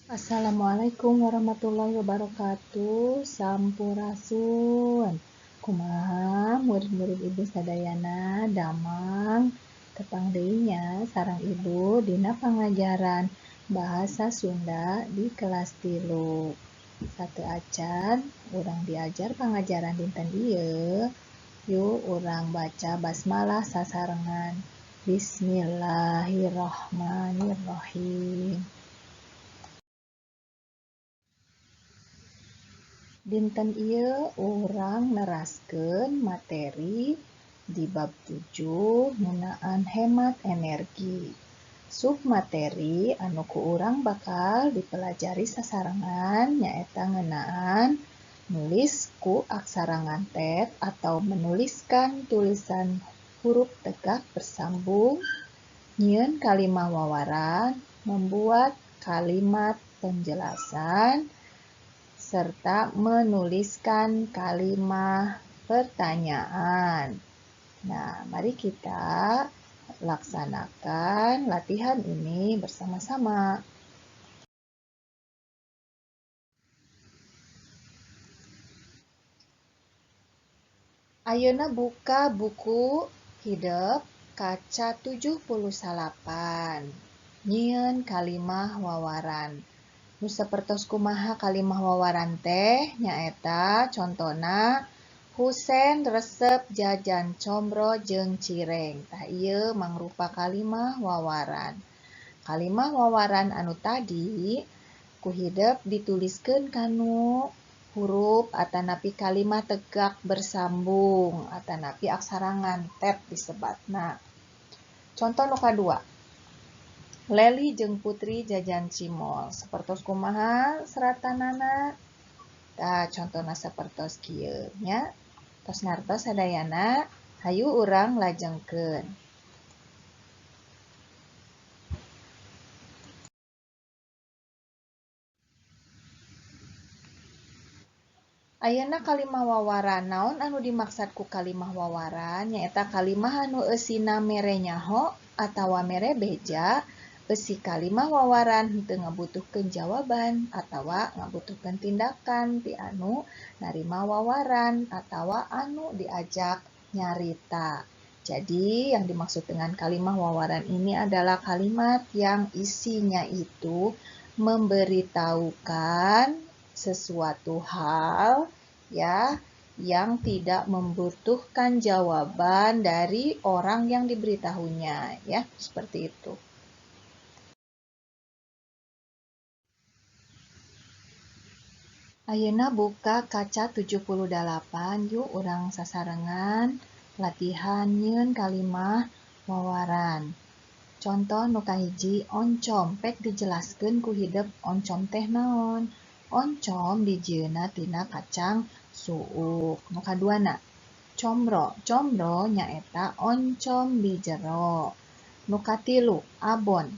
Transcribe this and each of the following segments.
Assalamualaikum warahmatullahi wabarakatuh. Sampurasun. Kumaha murid-murid ibu sadayana damang tepang deui nya sareng ibu dina pangajaran bahasa Sunda di kelas 3. Satu acan urang diajar pangajaran dinten ieu. Yuk urang baca basmalah sasarengan. Bismillahirrahmanirrahim. Dinten ieu urang neraskeun materi di bab 7 ngeunaan hemat energi. Submateri anu ku urang bakal dipelajari sasarengan nyaeta ngeunaan nulis ku aksara ngantet atau menuliskan tulisan huruf tegak bersambung, nyieun kalimah wawaran, membuat kalimat penjelasan, serta menuliskan kalimat pertanyaan. Nah, mari kita laksanakan latihan ini bersama-sama. Ayeuna buka buku hidup kaca 78. Nyieun kalimah wawaran. Nu sapertos kumaha kalimah wawaran teh nyaeta contona Husen resep jajan combro jeung cireng. Tah ieu mangrupa kalimah wawaran. Kalimah wawaran anu tadi ku hideuk dituliskeun kanu huruf atanapi kalimat tegak bersambung atanapi aksara ngantet disebatna. Contoh nu kadua. Leli jeung Putri jajan cimol. Sapertos kumaha seratanana? Tah contona sapertos kieu nya. Tos ngartos sadayana, hayu urang lajengkeun. Ayeuna kalimah wawaran, naon anu dimaksad ku kalimah wawaran? Nyaeta kalimah anu eusina mere nyaho atawa mere beja, eusi kalimah wawaran henteu ngabutuhkeun jawaban atawa ngabutuhkeun tindakan ti anu narima wawaran atawa anu diajak nyarita. Jadi, yang dimaksud dengan kalimah wawaran ini adalah kalimat yang isinya itu memberitahukan sesuatu hal ya yang tidak membutuhkan jawaban dari orang yang diberitahunya ya, seperti itu. Ayeuna buka kaca 78, yuk urang sasarengan latihan nyieun kalimah wawaran. Contoh nu kahiji oncom, pek dijelaskeun ku hideuk oncom teh naon. Oncom dijieunna tina kacang suuk. Nu kaduana combro, combro nyaeta oncom di jero. Nu katilu abon,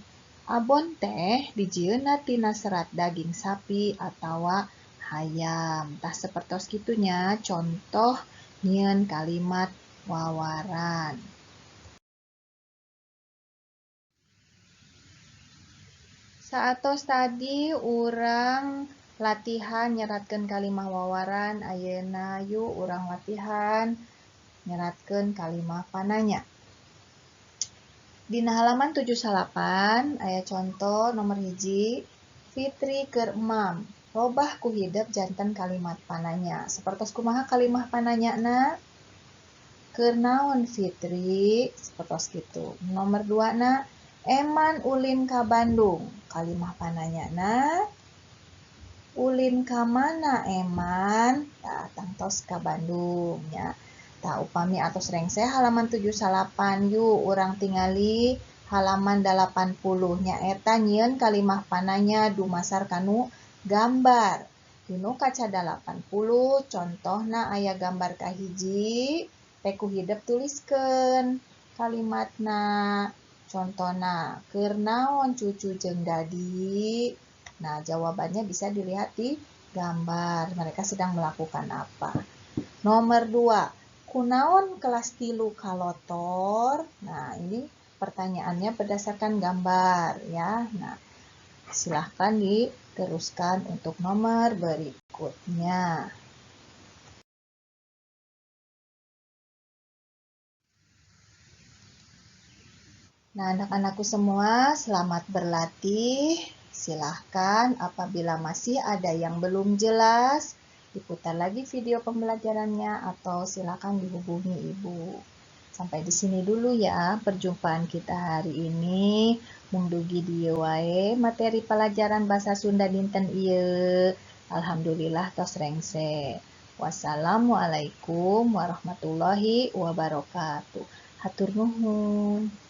abon teh dijieunna tina serat daging sapi atawa hayam. Tah sapertos kitunya contoh nyieun kalimat wawaran. Saatos tadi urang latihan nyeratkeun kalimah wawaran, ayeuna yuk urang latihan nyeratkeun kalimah pananya. Dina halaman 78 aya contoh nomor hiji, Fitri keur emam. Robah ku hideuk janten kalimat pananya. Sapertos kumaha kalimah pananyana? Keur naon Fitri? Sapertos kitu. Nomor 2 na, Eman ulin ka Bandung. Kalimah pananyana, ulin ka mana Eman? Tah tangtos ka Bandung nya. Tah upami atos rengse halaman 78 yuk urang tingali halaman 80 nyaeta nyieun kalimah pananya dumasar kanu gambar. Dinu kaca 80 contohna aya gambar kahiji, teh ku hideuk tuliskeun kalimatna. Contona, keur naon cucu jeung dadi? Nah, jawabannya bisa dilihat di gambar. Mereka sedang melakukan apa? Nomor 2, kunaon kelas 3 kalotor? Nah, ini pertanyaannya berdasarkan gambar ya. Nah, Silahkan diteruskan untuk nomor berikutnya. Nah, anak-anakku semua, selamat berlatih. Silahkan apabila masih ada yang belum jelas, diputar lagi video pembelajarannya atau silahkan dihubungi ibu. Sampai di sini dulu ya perjumpaan kita hari ini. Mung dugi dieu wae materi pelajaran bahasa Sunda dinten ieu. Alhamdulillah tos rengse. Wassalamualaikum warahmatullahi wabarakatuh. Hatur nuhun.